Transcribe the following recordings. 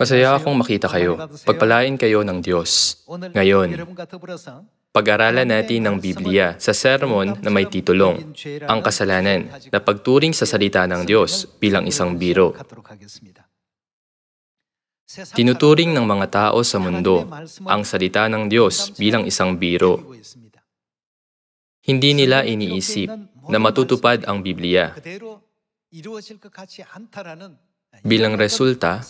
Masaya akong makita kayo. Pagpalain kayo ng Diyos. Ngayon, pag-aralan natin ng Biblia sa sermon na may titulong, Ang Kasalanan, na pagturing sa salita ng Diyos bilang isang biro. Tinuturing ng mga tao sa mundo ang salita ng Diyos bilang isang biro. Hindi nila iniisip na matutupad ang Biblia. Bilang resulta,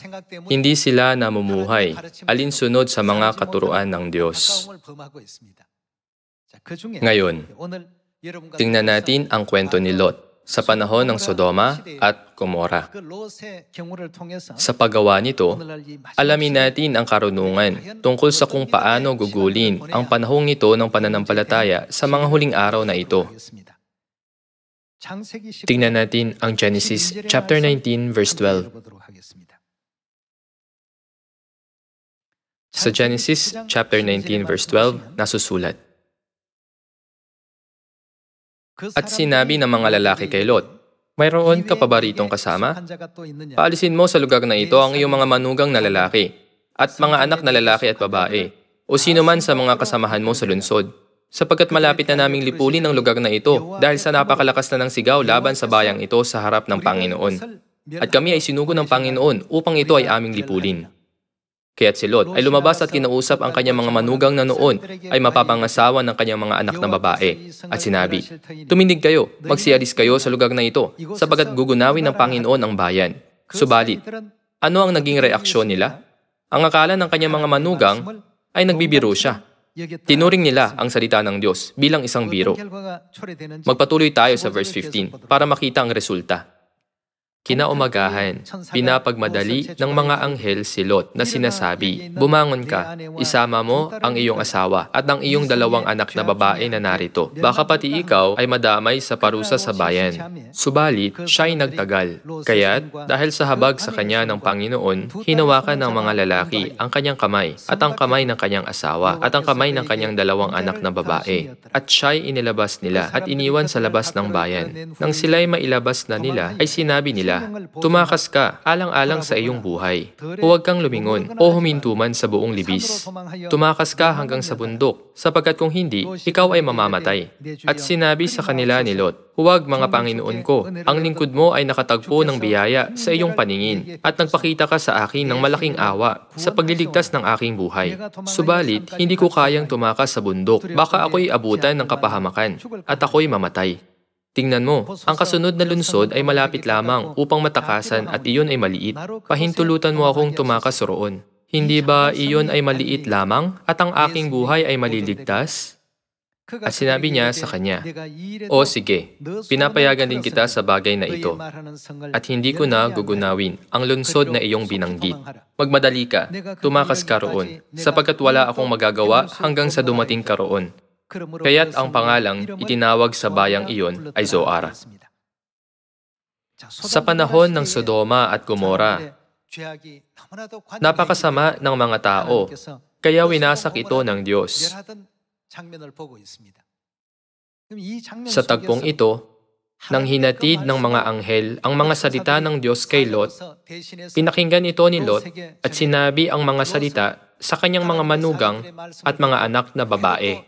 hindi sila namumuhay alinsunod sa mga katuruan ng Diyos. Ngayon, tingnan natin ang kwento ni Lot sa panahon ng Sodoma at Gomora. Sa paggawa nito, alamin natin ang karunungan tungkol sa kung paano gugulin ang panahong ito ng pananampalataya sa mga huling araw na ito. Tingnan natin ang Genesis chapter 19 verse 12. Sa Genesis chapter 19 verse 12 nasusulat, At sinabi ng mga lalaki kay Lot, Mayroon ka pa ba ritong kasama? Paalisin mo sa lugar na ito ang iyong mga manugang na lalaki, at mga anak na lalaki at babae, o sino man sa mga kasamahan mo sa lungsod, sapagkat malapit na naming lipulin ang lugar na ito dahil sa napakalakas na ng sigaw laban sa bayang ito sa harap ng Panginoon. At kami ay sinugo ng Panginoon upang ito ay aming lipulin. Kaya't si Lot ay lumabas at kinausap ang kanyang mga manugang na noon ay mapapangasawa ng kanyang mga anak na babae. At sinabi, Tumindig kayo, magsialis kayo sa lugar na ito, sapagkat gugunawin ng Panginoon ang bayan. Subalit, ano ang naging reaksyon nila? Ang akala ng kanyang mga manugang ay nagbibiro siya. Tinuring nila ang salita ng Diyos bilang isang biro. Magpatuloy tayo sa verse 15 para makita ang resulta. Kinaumagahan, pinapagmadali ng mga anghel si Lot na sinasabi, Bumangon ka, isama mo ang iyong asawa at ang iyong dalawang anak na babae na narito. Baka pati ikaw ay madamay sa parusa sa bayan. Subalit, siya ay nagtagal. Kaya't, dahil sa habag sa kanya ng Panginoon, hinawakan ng mga lalaki ang kanyang kamay at ang kamay ng kanyang asawa at ang kamay ng kanyang dalawang anak na babae. At siya ay inilabas nila at iniwan sa labas ng bayan. Nang sila'y mailabas na nila, ay sinabi nila, Tumakas ka, alang-alang sa iyong buhay. Huwag kang lumingon o huminto man sa buong libis. Tumakas ka hanggang sa bundok, sapagkat kung hindi, ikaw ay mamamatay. At sinabi sa kanila ni Lot, Huwag mga Panginoon ko, ang lingkod mo ay nakatagpo ng biyaya sa iyong paningin, at nagpakita ka sa akin ng malaking awa sa pagliligtas ng aking buhay. Subalit, hindi ko kayang tumakas sa bundok, baka ako'y abutan ng kapahamakan, at ako'y mamatay. Tingnan mo, ang kasunod na lunsod ay malapit lamang upang matakasan at iyon ay maliit. Pahintulutan mo akong tumakas roon. Hindi ba iyon ay maliit lamang at ang aking buhay ay maliligtas? At sinabi niya sa kanya, O sige, pinapayagan din kita sa bagay na ito. At hindi ko na gugunawin ang lunsod na iyong binanggit. Magmadali ka, tumakas ka roon, sapagkat wala akong magagawa hanggang sa dumating ka roon. Kaya't ang pangalang itinawag sa bayang iyon ay Zoar. Sa panahon ng Sodoma at Gomora, napakasama ng mga tao, kaya winasak ito ng Diyos. Sa tagpong ito, nang hinatid ng mga anghel ang mga salita ng Diyos kay Lot, pinakinggan ito ni Lot at sinabi ang mga salita sa kanyang mga manugang at mga anak na babae.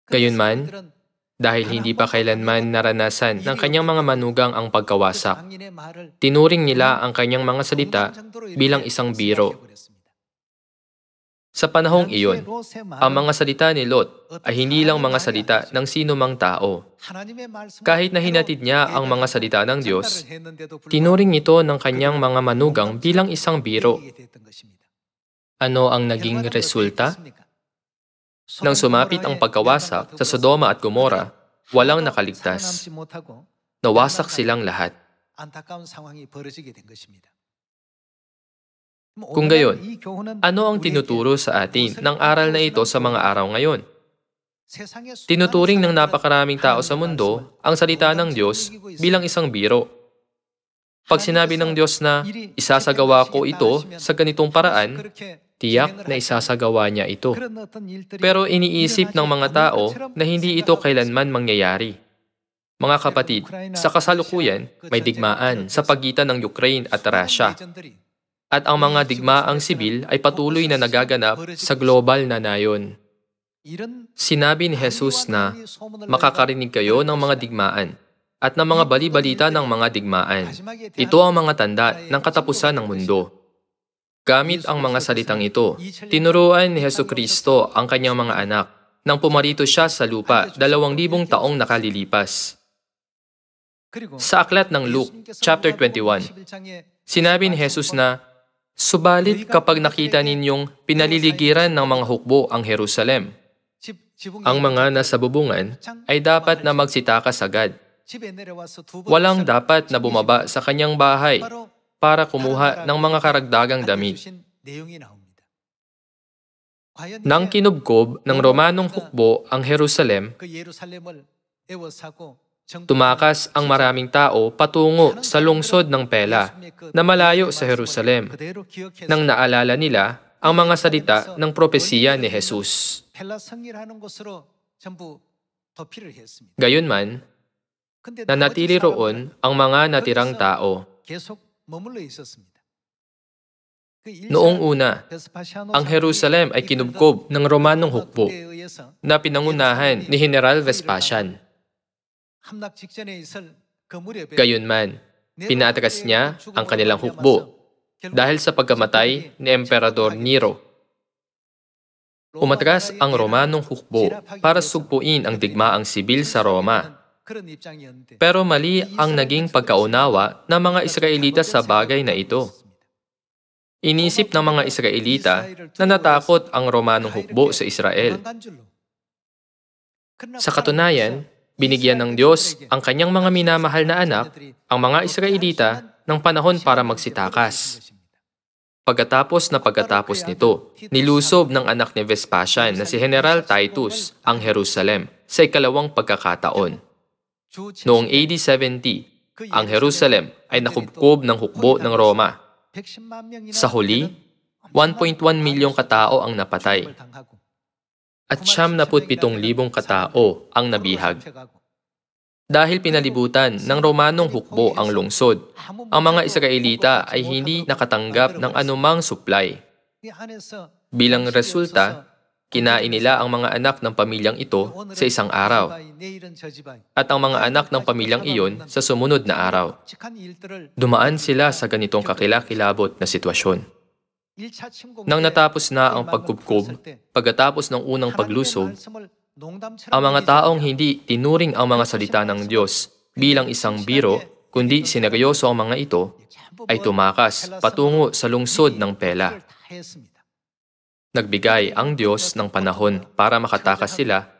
Gayunman, dahil hindi pa kailanman naranasan ng kanyang mga manugang ang pagkawasak, tinuring nila ang kanyang mga salita bilang isang biro. Sa panahong iyon, ang mga salita ni Lot ay hindi lang mga salita ng sino mang tao. Kahit na hinatid niya ang mga salita ng Diyos, tinuring ito ng kanyang mga manugang bilang isang biro. Ano ang naging resulta? Nang sumapit ang pagkawasak sa Sodoma at Gomora, walang nakaligtas. Nawasak silang lahat. Kung gayon, ano ang tinuturo sa atin ng aral na ito sa mga araw ngayon? Tinuturing ng napakaraming tao sa mundo ang salita ng Diyos bilang isang biro. Pag sinabi ng Diyos na isasagawa ko ito sa ganitong paraan, tiyak na isasagawa niya ito. Pero iniisip ng mga tao na hindi ito kailanman mangyayari. Mga kapatid, sa kasalukuyan, may digmaan sa pagitan ng Ukraine at Russia. At ang mga digmaang sibil ay patuloy na nagaganap sa global na nayon. Sinabi ni Jesus na makakarinig kayo ng mga digmaan at ng mga bali-balita ng mga digmaan. Ito ang mga tanda ng katapusan ng mundo. Gamit ang mga salitang ito, tinuruan ni Jesucristo ang kanyang mga anak nang pumarito siya sa lupa 2,000 taong nakalilipas. Sa aklat ng Luke, chapter 21, sinabi ni Jesus na, "Subalit kapag nakita ninyong pinaliligiran ng mga hukbo ang Jerusalem, ang mga nasa bubungan ay dapat na magsitakas agad. Walang dapat na bumaba sa kanyang bahay para kumuha ng mga karagdagang damit." Nang kinubkob ng Romanong hukbo ang Jerusalem, tumakas ang maraming tao patungo sa lungsod ng Pela na malayo sa Jerusalem nang naalala nila ang mga salita ng propesiya ni Jesus. Gayunman, nanatili roon ang mga natirang tao. Noong una, ang Jerusalem ay kinubkob ng Romanong hukbo na pinangunahan ni General Vespasian. Gayunman, pinaatras niya ang kanilang hukbo dahil sa pagkamatay ni Emperador Nero. Umatras ang Romanong hukbo para sugpuin ang digmaang sibil sa Roma. Pero mali ang naging pagkaunawa ng mga Israelita sa bagay na ito. Inisip ng mga Israelita na natakot ang Romanong hukbo sa Israel. Sa katunayan, binigyan ng Diyos ang kanyang mga minamahal na anak, ang mga Israelita, ng panahon para magsitakas. Pagkatapos nito, nilusob ng anak ni Vespasian na si General Titus ang Jerusalem sa ikalawang pagkakataon. Noong AD 70, ang Jerusalem ay nakubkob ng hukbo ng Roma. Sa huli, 1.1 milyong katao ang napatay at 77,000 katao ang nabihag. Dahil pinalibutan ng Romanong hukbo ang lungsod, ang mga Israelita ay hindi nakatanggap ng anumang supply. Bilang resulta, kinain nila ang mga anak ng pamilyang ito sa isang araw at ang mga anak ng pamilyang iyon sa sumunod na araw. Dumaan sila sa ganitong kakilakilabot na sitwasyon. Nang natapos na ang pagkubkob, pagkatapos ng unang paglusob, ang mga taong hindi tinuring ang mga salita ng Diyos bilang isang biro, kundi sineryoso ang mga ito, ay tumakas patungo sa lungsod ng Pela. Nagbigay ang Diyos ng panahon para makatakas sila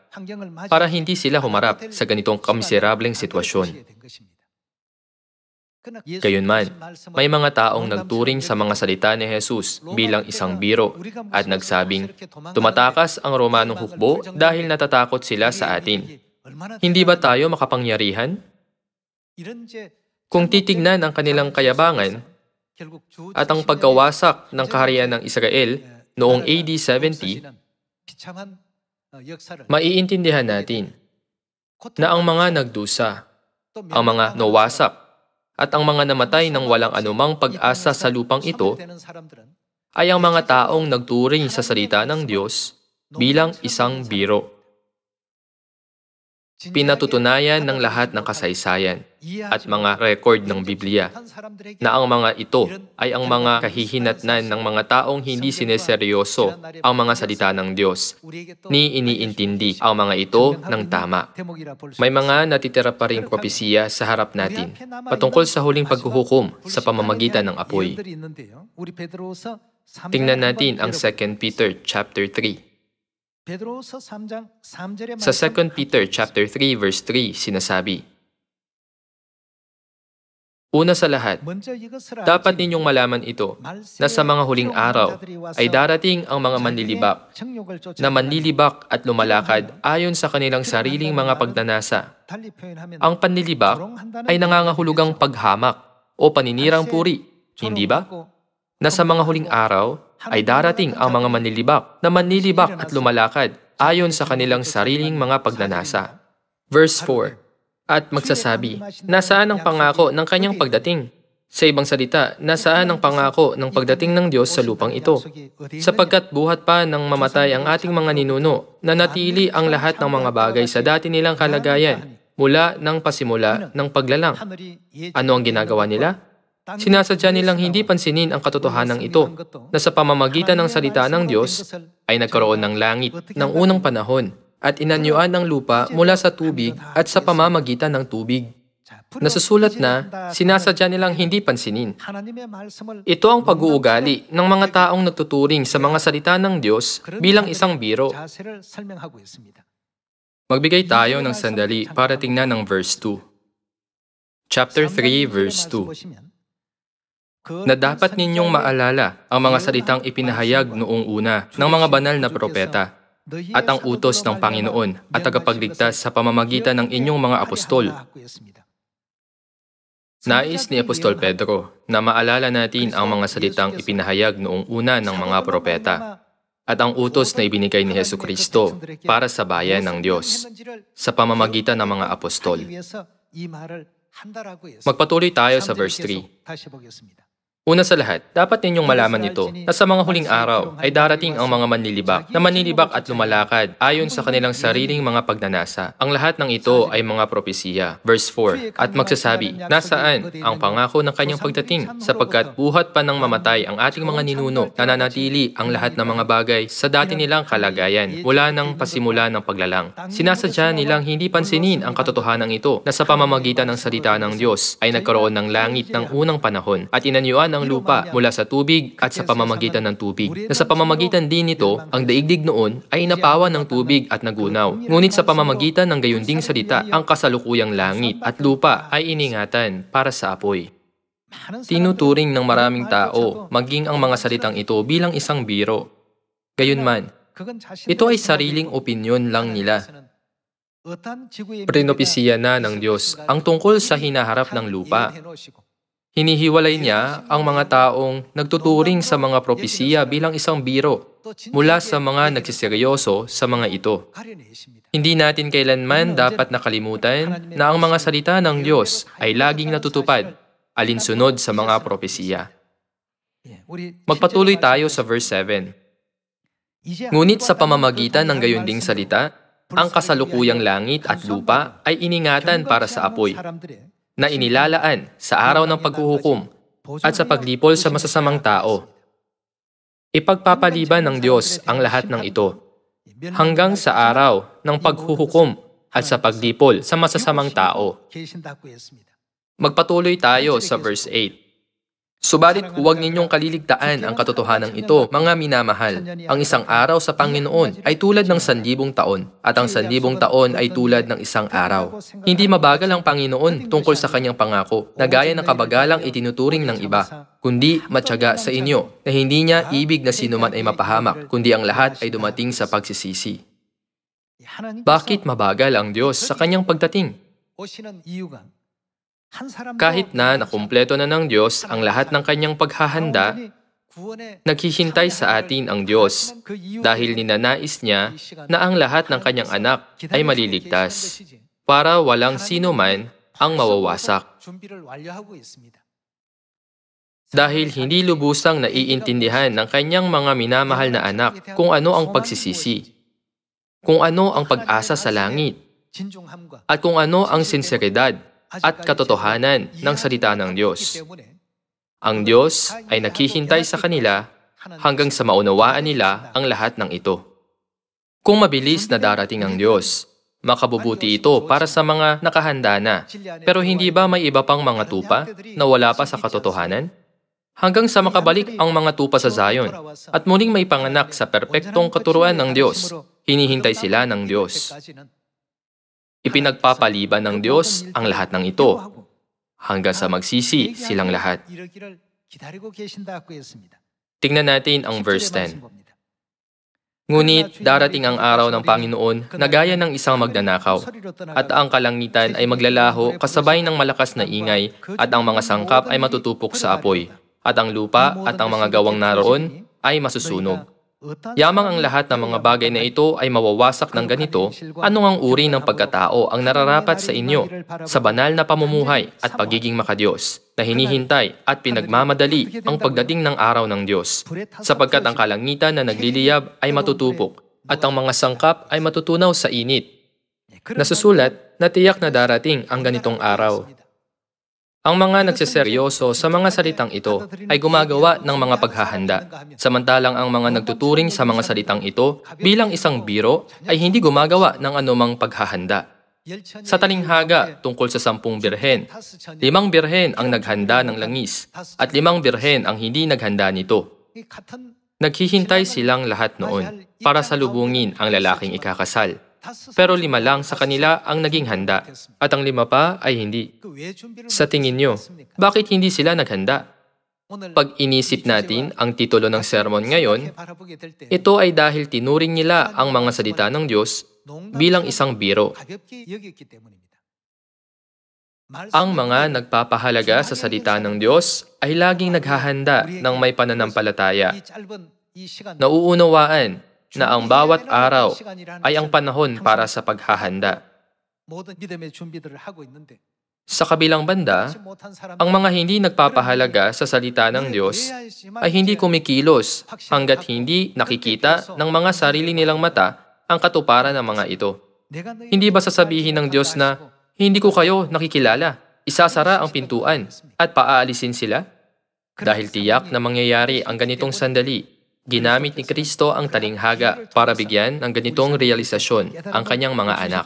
para hindi sila humarap sa ganitong kamiserableng sitwasyon. Gayunman, may mga taong nagturing sa mga salita ni Jesus bilang isang biro at nagsabing, tumatakas ang Romanong hukbo dahil natatakot sila sa atin. Hindi ba tayo makapangyarihan? Kung titignan ang kanilang kayabangan at ang pagkawasak ng kaharian ng Israel noong AD 70, maiintindihan natin na ang mga nagdusa, ang mga nawasak, at ang mga namatay ng walang anumang pag-asa sa lupang ito ay ang mga taong nagturing sa salita ng Diyos bilang isang biro. Pinatutunayan ng lahat ng kasaysayan at mga record ng Biblia na ang mga ito ay ang mga kahihinatnan ng mga taong hindi sineseryoso ang mga salita ng Diyos, ni iniintindi ang mga ito ng tama. May mga natitira pa ring propesiya sa harap natin patungkol sa huling paghuhukom sa pamamagitan ng apoy. Tingnan natin ang 2 Peter chapter 3. Sa 2 Peter chapter 3 verse 3 sinasabi, una sa lahat, dapat ninyong malaman ito na sa mga huling araw ay darating ang mga manlilibak na manlilibak at lumalakad ayon sa kanilang sariling mga pagnanasa. Ang panlilibak ay nangangahulugang paghamak o paninirang puri, hindi ba? Na sa mga huling araw ay darating ang mga manlilibak na manlilibak at lumalakad ayon sa kanilang sariling mga pagnanasa. Verse 4, at magsasabi, nasaan ang pangako ng kanyang pagdating? Sa ibang salita, nasaan ang pangako ng pagdating ng Diyos sa lupang ito? Sapagkat buhat pa nang mamatay ang ating mga ninuno, nanatili ang lahat ng mga bagay sa dati nilang kalagayan, mula ng pasimula ng paglalang. Ano ang ginagawa nila? Sinasadya nilang hindi pansinin ang katotohanan ito, na sa pamamagitan ng salita ng Diyos ay nagkaroon ng langit ng unang panahon at inanyuan ng lupa mula sa tubig at sa pamamagitan ng tubig. Nasusulat na, sinasadya nilang hindi pansinin. Ito ang pag-uugali ng mga taong nagtuturing sa mga salita ng Diyos bilang isang biro. Magbigay tayo ng sandali para tingnan ang verse 2. Chapter 3, verse 2. Na dapat ninyong maalala ang mga salitang ipinahayag noong una ng mga banal na propeta at ang utos ng Panginoon at tagapagligtas sa pamamagitan ng inyong mga apostol. Nais ni Apostol Pedro na maalala natin ang mga salitang ipinahayag noong una ng mga propeta at ang utos na ibinigay ni Jesucristo para sa bayan ng Diyos sa pamamagitan ng mga apostol. Magpatuloy tayo sa verse 3. Una sa lahat, dapat ninyong malaman ito na sa mga huling araw ay darating ang mga manlilibak na manlilibak at lumalakad ayon sa kanilang sariling mga pagnanasa. Ang lahat ng ito ay mga propesiya. Verse 4, at magsasabi, nasaan ang pangako ng kanyang pagdating? Sapagkat buhat pa nang mamatay ang ating mga ninuno, nananatili ang lahat ng mga bagay sa dati nilang kalagayan mula ng pasimula ng paglalang. Sinasadya nilang hindi pansinin ang katotohanan ito na sa pamamagitan ng salita ng Diyos ay nagkaroon ng langit ng unang panahon at inanyuan ng lupa mula sa tubig at sa pamamagitan ng tubig. Na sa pamamagitan din nito, ang daigdig noon ay inapawan ng tubig at nagunaw. Ngunit sa pamamagitan ng gayunding salita, ang kasalukuyang langit at lupa ay iningatan para sa apoy. Tinuturing ng maraming tao, maging ang mga salitang ito bilang isang biro. Gayunman, ito ay sariling opinyon lang nila. Prinopesiya na ng Diyos ang tungkol sa hinaharap ng lupa. Hinihiwalay niya ang mga taong nagtuturing sa mga propesiya bilang isang biro mula sa mga nagsiseryoso sa mga ito. Hindi natin kailanman dapat nakalimutan na ang mga salita ng Diyos ay laging natutupad alinsunod sa mga propesiya. Magpatuloy tayo sa verse 7. Ngunit sa pamamagitan ng gayunding salita, ang kasalukuyang langit at lupa ay iningatan para sa apoy, na inilalaan sa araw ng paghuhukom at sa paglipol sa masasamang tao. Ipagpapaliban ng Diyos ang lahat ng ito hanggang sa araw ng paghuhukom at sa paglipol sa masasamang tao. Magpatuloy tayo sa verse 8. Subalit huwag ninyong kaliligtaan ang katotohanan ito, mga minamahal. Ang isang araw sa Panginoon ay tulad ng 1,000 taon, at ang 1,000 taon ay tulad ng isang araw. Hindi mabagal ang Panginoon tungkol sa kanyang pangako, na gaya ng kabagalang itinuturing ng iba, kundi matyaga sa inyo, na hindi niya ibig na sinuman ay mapahamak, kundi ang lahat ay dumating sa pagsisisi. Bakit mabagal ang Diyos sa kanyang pagdating? Kahit na nakumpleto na ng Diyos ang lahat ng kanyang paghahanda, naghihintay sa atin ang Diyos dahil ninanais niya na ang lahat ng kanyang anak ay maliligtas para walang sino man ang mawawasak. Dahil hindi lubusang naiintindihan ng kanyang mga minamahal na anak kung ano ang pagsisisi, kung ano ang pag-asa sa langit, at kung ano ang sinseridad at katotohanan ng salita ng Diyos. Ang Diyos ay naghihintay sa kanila hanggang sa maunawaan nila ang lahat ng ito. Kung mabilis na darating ang Diyos, makabubuti ito para sa mga nakahanda na. Pero hindi ba may iba pang mga tupa na wala pa sa katotohanan? Hanggang sa makabalik ang mga tupa sa Zion at muling may panganak sa perpektong katuruan ng Diyos, hinihintay sila ng Diyos. Ipinagpapaliban ng Diyos ang lahat ng ito hanggang sa magsisi silang lahat. Tingnan natin ang verse 10. Ngunit darating ang araw ng Panginoon na gaya ng isang magnanakaw, at ang kalangitan ay maglalaho kasabay ng malakas na ingay, at ang mga sangkap ay matutupok sa apoy, at ang lupa at ang mga gawang naroon ay masusunog. Yamang ang lahat ng mga bagay na ito ay mawawasak ng ganito, ano ang uri ng pagkatao ang nararapat sa inyo sa banal na pamumuhay at pagiging makadiyos, na hinihintay at pinagmamadali ang pagdating ng araw ng Diyos, sapagkat ang kalangitan na nagliliyab ay matutupok at ang mga sangkap ay matutunaw sa init. Nasusulat na tiyak na darating ang ganitong araw. Ang mga nagseseryoso sa mga salitang ito ay gumagawa ng mga paghahanda, samantalang ang mga nagtuturing sa mga salitang ito bilang isang biro ay hindi gumagawa ng anumang paghahanda. Sa talinghaga tungkol sa 10 birhen, 5 birhen ang naghanda ng langis at 5 birhen ang hindi naghanda nito. Naghihintay silang lahat noon para salubungin ang lalaking ikakasal. Pero 5 lang sa kanila ang naging handa at ang 5 pa ay hindi. Sa tingin nyo, bakit hindi sila naghanda? Pag inisip natin ang titulo ng sermon ngayon, ito ay dahil tinuring nila ang mga salita ng Diyos bilang isang biro. Ang mga nagpapahalaga sa salita ng Diyos ay laging naghahanda ng may pananampalataya. Nauunawaan na ang bawat araw ay ang panahon para sa paghahanda. Sa kabilang banda, ang mga hindi nagpapahalaga sa salita ng Diyos ay hindi kumikilos hanggat hindi nakikita ng mga sarili nilang mata ang katuparan ng mga ito. Hindi ba sasabihin ng Diyos na, hindi ko kayo nakikilala, isasara ang pintuan at paaalisin sila? Dahil tiyak na mangyayari ang ganitong sandali, ginamit ni Kristo ang talinghaga para bigyan ng ganitong realisasyon ang kanyang mga anak.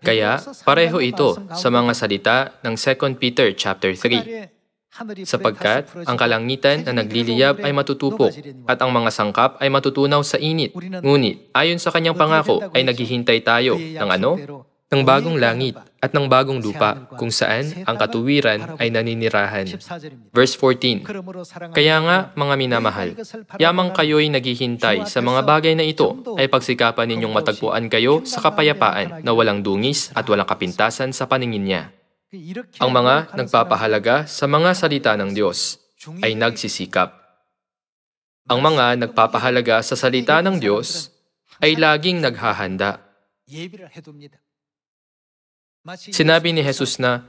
Kaya, pareho ito sa mga salita ng 2 Peter chapter 3. Sapagkat ang kalangitan na nagliliyab ay matutupok at ang mga sangkap ay matutunaw sa init. Ngunit, ayon sa kanyang pangako ay naghihintay tayo ng ano? Ng bagong langit at ng bagong lupa kung saan ang katuwiran ay naninirahan. Verse 14. Kaya nga, mga minamahal, yamang kayo'y naghihintay sa mga bagay na ito, ay pagsikapan ninyong matagpuan kayo sa kapayapaan na walang dungis at walang kapintasan sa paningin niya. Ang mga nagpapahalaga sa mga salita ng Diyos ay nagsisikap. Ang mga nagpapahalaga sa salita ng Diyos ay laging naghahanda. Sinabi ni Jesus na,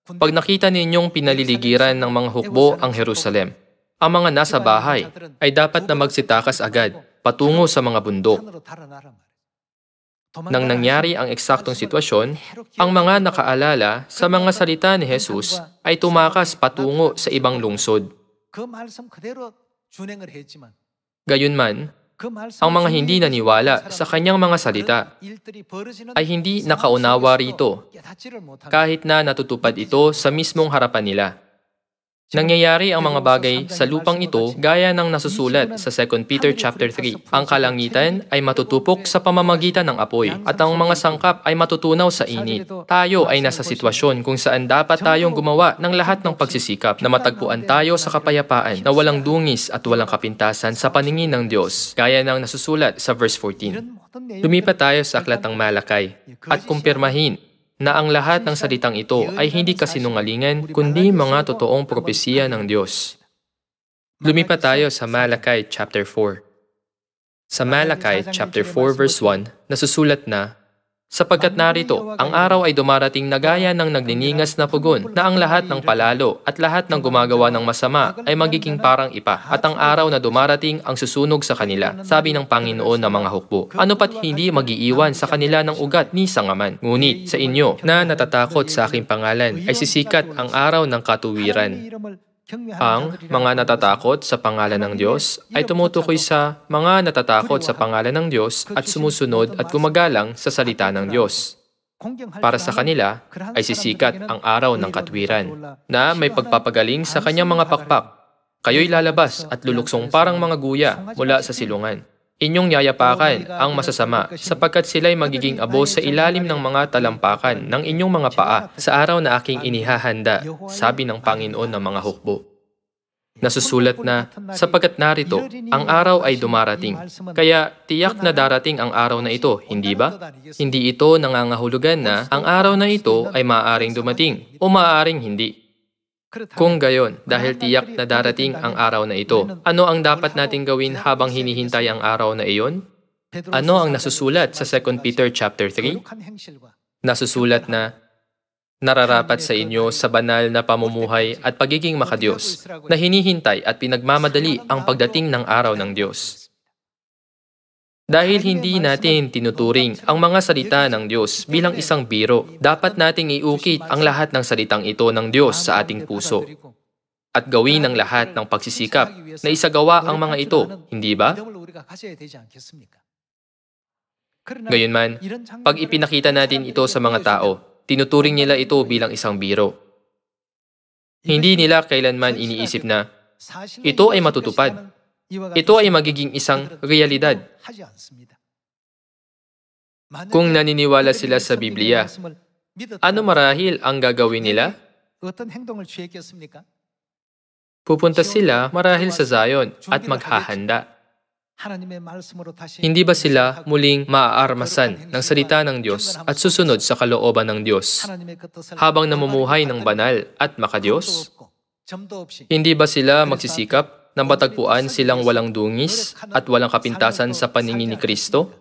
pag nakita ninyong pinaliligiran ng mga hukbo ang Jerusalem, ang mga nasa bahay ay dapat na magsitakas agad patungo sa mga bundok. Nang nangyari ang eksaktong sitwasyon, ang mga nakaalala sa mga salita ni Jesus ay tumakas patungo sa ibang lungsod. Gayunman, ang mga hindi naniwala sa kanyang mga salita ay hindi nakaunawa rito kahit na natutupad ito sa mismong harapan nila. Nangyayari ang mga bagay sa lupang ito gaya ng nasusulat sa 2 Peter chapter 3. Ang kalangitan ay matutupok sa pamamagitan ng apoy at ang mga sangkap ay matutunaw sa init. Tayo ay nasa sitwasyon kung saan dapat tayong gumawa ng lahat ng pagsisikap na matagpuan tayo sa kapayapaan na walang dungis at walang kapintasan sa paningin ng Diyos, gaya ng nasusulat sa verse 14. Lumipat tayo sa aklat ng Malakay at kumpirmahin na ang lahat ng salitang ito ay hindi kasinungalingan kundi mga totoong propesiya ng Diyos. Lumipat tayo sa Malakay chapter 4. Sa Malakay chapter 4 verse 1, nasusulat na, sapagkat narito, ang araw ay dumarating na gaya ng nagniningas na pugon, na ang lahat ng palalo at lahat ng gumagawa ng masama ay magiging parang ipa, at ang araw na dumarating ang susunog sa kanila, sabi ng Panginoon ng mga hukbo. Ano pat hindi mag-iiwan sa kanila ng ugat ni sangaman. Ngunit sa inyo na natatakot sa aking pangalan ay sisikat ang araw ng katuwiran. Ang mga natatakot sa pangalan ng Diyos ay tumutukoy sa mga natatakot sa pangalan ng Diyos at sumusunod at gumagalang sa salita ng Diyos. Para sa kanila ay sisikat ang araw ng katwiran, na may pagpapagaling sa kanyang mga pakpak. Kayo'y lalabas at luluksong parang mga guya mula sa silungan. Inyong yayapakan ang masasama sapagkat sila'y magiging abo sa ilalim ng mga talampakan ng inyong mga paa sa araw na aking inihahanda, sabi ng Panginoon ng mga hukbo. Nasusulat na, sapagkat narito, ang araw ay dumarating. Kaya tiyak na darating ang araw na ito, hindi ba? Hindi ito nangangahulugan na ang araw na ito ay maaaring dumating o maaaring hindi. Kung gayon, dahil tiyak na darating ang araw na ito, ano ang dapat nating gawin habang hinihintay ang araw na iyon? Ano ang nasusulat sa 2 Peter chapter 3? Nasusulat na, nararapat sa inyo sa banal na pamumuhay at pagiging makadiyos, na hinihintay at pinagmamadali ang pagdating ng araw ng Diyos. Dahil hindi natin tinuturing ang mga salita ng Diyos bilang isang biro, dapat nating iukit ang lahat ng salitang ito ng Diyos sa ating puso at gawin ang lahat ng pagsisikap na isagawa ang mga ito, hindi ba? Gayunman, pag ipinakita natin ito sa mga tao, tinuturing nila ito bilang isang biro. Hindi nila kailanman iniisip na, ito ay matutupad. Ito ay magiging isang realidad. Kung naniniwala sila sa Biblia, ano marahil ang gagawin nila? Pupunta sila marahil sa Zion at maghahanda. Hindi ba sila muling maaarmasan ng salita ng Diyos at susunod sa kalooban ng Diyos habang namumuhay ng banal at makadiyos? Hindi ba sila magsisikap na matagpuan silang walang dungis at walang kapintasan sa paningin ni Kristo?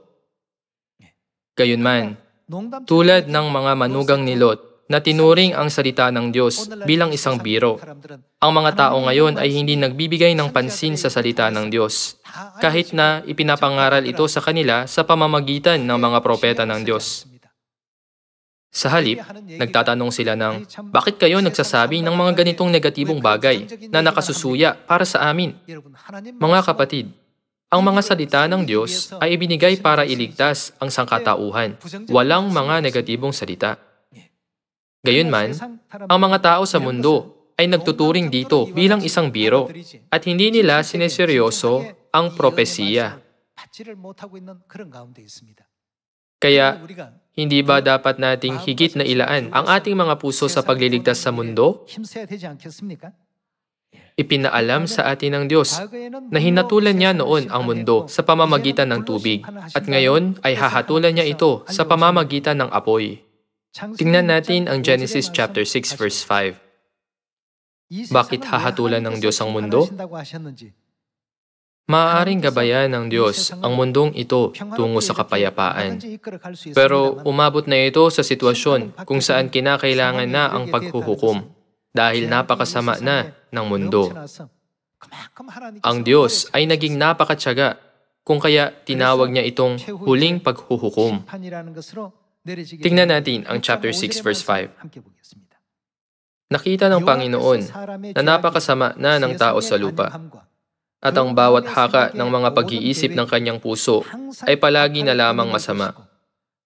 Gayunman, tulad ng mga manugang ni Lot na tinuring ang salita ng Diyos bilang isang biro, ang mga tao ngayon ay hindi nagbibigay ng pansin sa salita ng Diyos, kahit na ipinapangaral ito sa kanila sa pamamagitan ng mga propeta ng Diyos. Sa halip, nagtatanong sila ng, bakit kayo nagsasabi ng mga ganitong negatibong bagay na nakasusuya para sa amin? Mga kapatid, ang mga salita ng Diyos ay ibinigay para iligtas ang sangkatauhan. Walang mga negatibong salita. Gayunman, ang mga tao sa mundo ay nagtuturing dito bilang isang biro at hindi nila sineseryoso ang propesiya. Kaya, hindi ba dapat nating higit na ilaan ang ating mga puso sa pagliligtas sa mundo? Ipinaalam sa atin ng Diyos na hinatulan niya noon ang mundo sa pamamagitan ng tubig at ngayon ay hahatulan niya ito sa pamamagitan ng apoy. Tingnan natin ang Genesis chapter 6 verse 5. Bakit hahatulan ng Diyos ang mundo? Maaaring gabayan ng Diyos ang mundong ito tungo sa kapayapaan. Pero umabot na ito sa sitwasyon kung saan kinakailangan na ang paghuhukom dahil napakasama na ng mundo. Ang Diyos ay naging napakatyaga kung kaya tinawag niya itong huling paghuhukom. Tingnan natin ang chapter 6 verse 5. Nakita ng Panginoon na napakasama na ng tao sa lupa. At ang bawat haka ng mga pag-iisip ng kanyang puso ay palagi na lamang masama.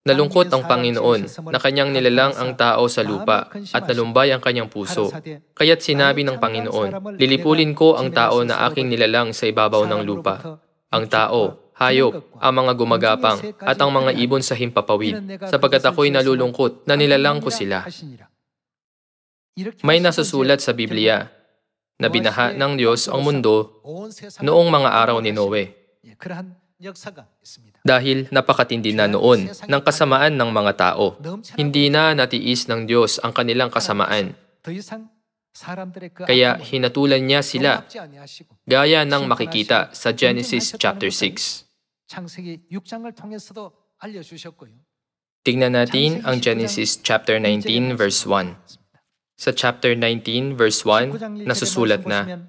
Nalungkot ang Panginoon na kanyang nilalang ang tao sa lupa at nalumbay ang kanyang puso. Kaya't sinabi ng Panginoon, lilipulin ko ang tao na aking nilalang sa ibabaw ng lupa. Ang tao, hayop, ang mga gumagapang at ang mga ibon sa himpapawid, sapagkat ako'y nalulungkot na nilalang ko sila. May nasusulat sa Biblia na binaha ng Diyos ang mundo noong mga araw ni Noe. Dahil napakatindi na noon ng kasamaan ng mga tao, hindi na natiis ng Diyos ang kanilang kasamaan. Kaya hinatulan niya sila, gaya ng makikita sa Genesis chapter 6. Tingnan natin ang Genesis chapter 19 verse 1. Sa chapter 19, verse 1, nasusulat na,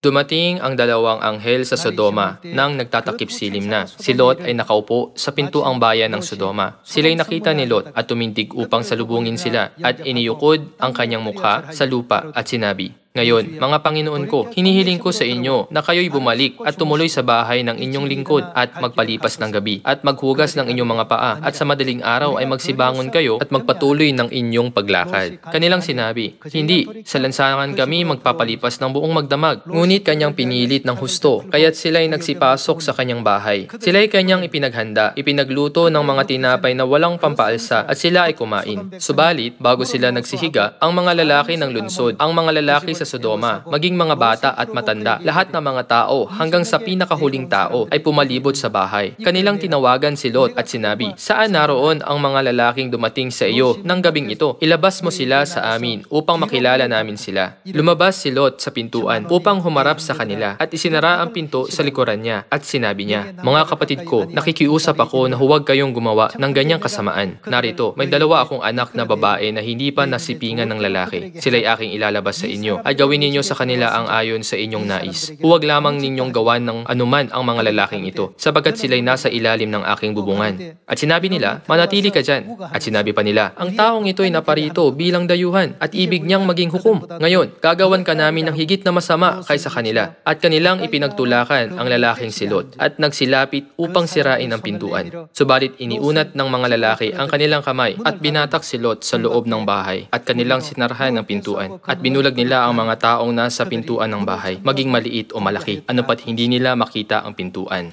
dumating ang dalawang anghel sa Sodoma nang nagtatakip silim na. Si Lot ay nakaupo sa pintuang bayan ng Sodoma. Sila'y nakita ni Lot at tumindig upang salubungin sila at iniyukod ang kanyang mukha sa lupa at sinabi, ngayon, mga Panginoon ko, hinihiling ko sa inyo na kayo'y bumalik at tumuloy sa bahay ng inyong lingkod at magpalipas ng gabi at maghugas ng inyong mga paa at sa madaling araw ay magsibangon kayo at magpatuloy ng inyong paglakad. Kanilang sinabi, hindi, sa lansangan kami magpapalipas ng buong magdamag. Ngunit kanyang pinilit ng husto, kaya't sila'y nagsipasok sa kanyang bahay. Sila'y kanyang ipinaghanda, ipinagluto ng mga tinapay na walang pampaalsa at sila ay kumain. Subalit, bago sila nagsihiga, ang mga lalaki ng lunsod, ang mga lalaki sa sa Sodoma, maging mga bata at matanda, lahat ng mga tao hanggang sa pinakahuling tao ay pumalibot sa bahay. Kanilang tinawagan si Lot at sinabi, "Saan naroon ang mga lalaking dumating sa iyo ng gabing ito? Ilabas mo sila sa amin upang makilala namin sila." Lumabas si Lot sa pintuan upang humarap sa kanila at isinara ang pinto sa likuran niya at sinabi niya, "Mga kapatid ko, nakikiusap ako na huwag kayong gumawa ng ganyang kasamaan. Narito, may dalawa akong anak na babae na hindi pa nasipingan ng lalaki. Sila'y aking ilalabas sa inyo at gawin ninyo sa kanila ang ayon sa inyong nais. Huwag lamang ninyong gawan ng anuman ang mga lalaking ito, sapagkat sila'y nasa ilalim ng aking bubungan." At sinabi nila, "Manatili ka dyan." At sinabi pa nila, "Ang taong ito'y naparito bilang dayuhan at ibig niyang maging hukom. Ngayon, gagawan ka namin ng higit na masama kaysa kanila." At kanilang ipinagtulakan ang lalaking si Lot at nagsilapit upang sirain ang pintuan. Subalit iniunat ng mga lalaki ang kanilang kamay at binatak si Lot sa loob ng bahay at kanilang sinarhan ng pintuan. At binulag nila ang mga taong nasa pintuan ng bahay, maging maliit o malaki, ano pat hindi nila makita ang pintuan.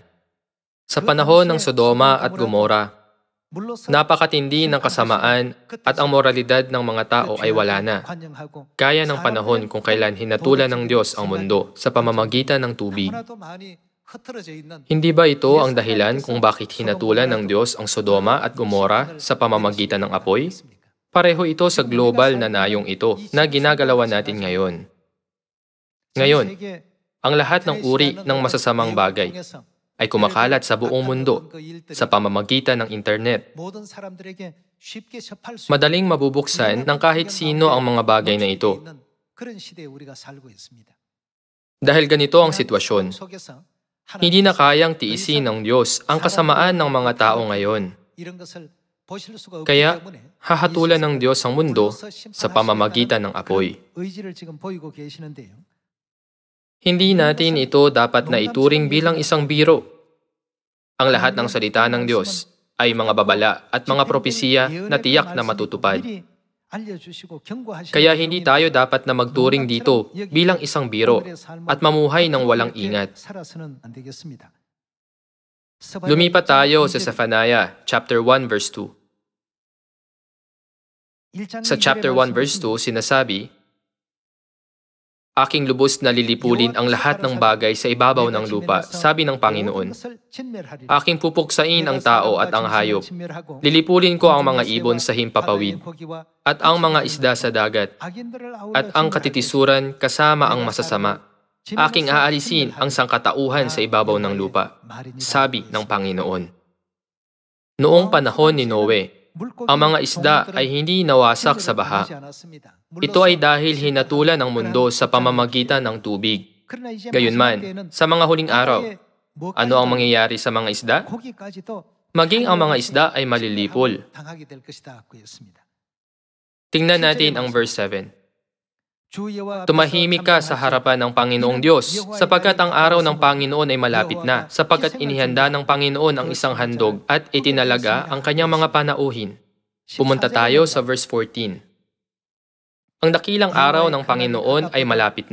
Sa panahon ng Sodoma at Gomora, napakatindi ng kasamaan at ang moralidad ng mga tao ay wala na. Gaya ng panahon kung kailan hinatulan ng Diyos ang mundo sa pamamagitan ng tubig. Hindi ba ito ang dahilan kung bakit hinatulan ng Diyos ang Sodoma at Gomora sa pamamagitan ng apoy? Pareho ito sa global na nayong ito na ginagalawan natin ngayon. Ngayon, ang lahat ng uri ng masasamang bagay ay kumakalat sa buong mundo sa pamamagitan ng internet. Madaling mabubuksan ng kahit sino ang mga bagay na ito. Dahil ganito ang sitwasyon, hindi na kayang tiisin ng Diyos ang kasamaan ng mga tao ngayon. Kaya, hahatulan ng Diyos ang mundo sa pamamagitan ng apoy. Hindi natin ito dapat na ituring bilang isang biro. Ang lahat ng salita ng Diyos ay mga babala at mga propesiya na tiyak na matutupad. Kaya hindi tayo dapat na magturing dito bilang isang biro at mamuhay ng walang ingat. Lumipat tayo sa Zephaniah chapter 1 verse 2. Sa chapter 1 verse 2 sinasabi, "Aking lubos na lilipulin ang lahat ng bagay sa ibabaw ng lupa," sabi ng Panginoon. "Aking pupuksain ang tao at ang hayop. Lilipulin ko ang mga ibon sa himpapawid at ang mga isda sa dagat at ang katitisuran kasama ang masasama. Aking aalisin ang sangkatauhan sa ibabaw ng lupa," sabi ng Panginoon. Noong panahon ni Noe, ang mga isda ay hindi nawasak sa baha. Ito ay dahil hinatulan ang mundo sa pamamagitan ng tubig. Gayunman, sa mga huling araw, ano ang mangyayari sa mga isda? Maging ang mga isda ay malilipol. Tingnan natin ang verse 7. "Tumahimik ka sa harapan ng Panginoong Diyos, sapagkat ang araw ng Panginoon ay malapit na, sapagkat inihanda ng Panginoon ang isang handog at itinalaga ang kanyang mga panauhin." Pumunta tayo sa verse 14. "Ang dakilang araw ng Panginoon ay malapit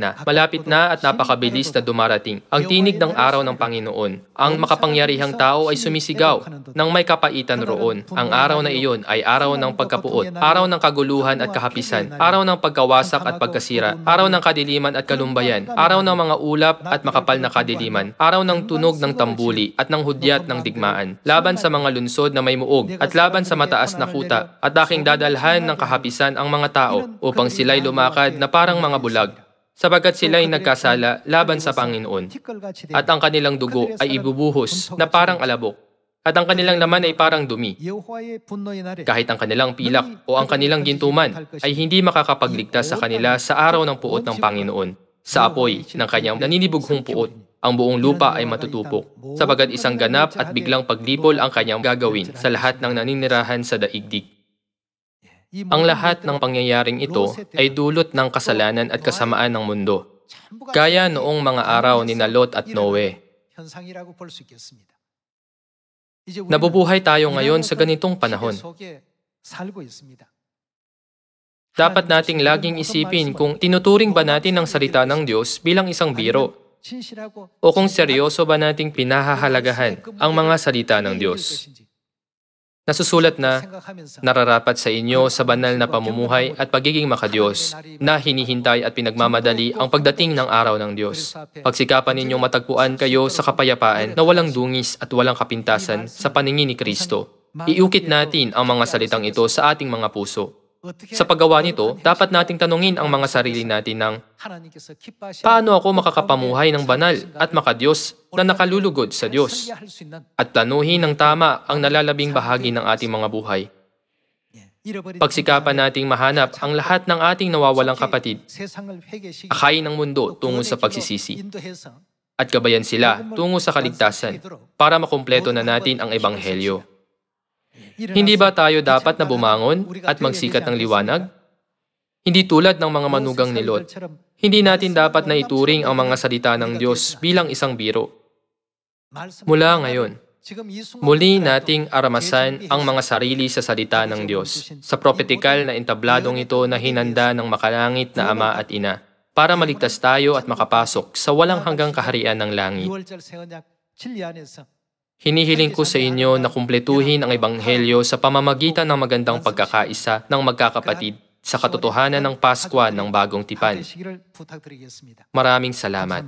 na at napakabilis na dumarating. Ang tinig ng araw ng Panginoon, ang makapangyarihang tao ay sumisigaw ng may kapaitan roon. Ang araw na iyon ay araw ng pagkapuot, araw ng kaguluhan at kahapisan, araw ng pagkawasak at pagkasira, araw ng kadiliman at kalumbayan, araw ng mga ulap at makapal na kadiliman, araw ng tunog ng tambuli at ng hudyat ng digmaan, laban sa mga lunsod na may muog at laban sa mataas na kuta, at aking dadalhan ng kahapisan ang mga tao upang sila'y lumakad na parang mga bulag, sapagkat sila'y nagkasala laban sa Panginoon, at ang kanilang dugo ay ibubuhos na parang alabok, at ang kanilang laman ay parang dumi. Kahit ang kanilang pilak o ang kanilang gintuman ay hindi makakapagligtas sa kanila sa araw ng puot ng Panginoon. Sa apoy ng kanyang naninibughong puot, ang buong lupa ay matutupok, sapagkat isang ganap at biglang paglipol ang kanyang gagawin sa lahat ng naninirahan sa daigdig. Ang lahat ng pangyayaring ito ay dulot ng kasalanan at kasamaan ng mundo, gaya noong mga araw ni Lot at Noe. Nabubuhay tayo ngayon sa ganitong panahon. Dapat nating laging isipin kung tinuturing ba natin ang salita ng Diyos bilang isang biro, o kung seryoso ba nating pinahahalagahan ang mga salita ng Diyos. Nasusulat na, nararapat sa inyo sa banal na pamumuhay at pagiging makadiyos na hinihintay at pinagmamadali ang pagdating ng araw ng Diyos. Pagsikapan ninyong matagpuan kayo sa kapayapaan na walang dungis at walang kapintasan sa paningin ni Kristo. Iukit natin ang mga salitang ito sa ating mga puso. Sa paggawa nito, dapat nating tanungin ang mga sarili natin ng, paano ako makakapamuhay ng banal at makadiyos na nakalulugod sa Diyos? At planuhin ng tama ang nalalabing bahagi ng ating mga buhay. Pagsikapan nating mahanap ang lahat ng ating nawawalang kapatid, akayin ng mundo tungo sa pagsisisi, at gabayan sila tungo sa kaligtasan para makumpleto na natin ang Ebanghelyo. Hindi ba tayo dapat na bumangon at magsikat ng liwanag? Hindi tulad ng mga manugang ni Lot. Hindi natin dapat na ituring ang mga salita ng Diyos bilang isang biro. Mula ngayon, muli nating aramasan ang mga sarili sa salita ng Diyos, sa propetikal na entabladong ito na hinanda ng makalangit na Ama at Ina, para maligtas tayo at makapasok sa walang hanggang kaharian ng langit. Hinihiling ko sa inyo na kumpletuhin ang Ebanghelyo sa pamamagitan ng magandang pagkakaisa ng magkakapatid sa katotohanan ng Paskwa ng Bagong Tipan. Maraming salamat.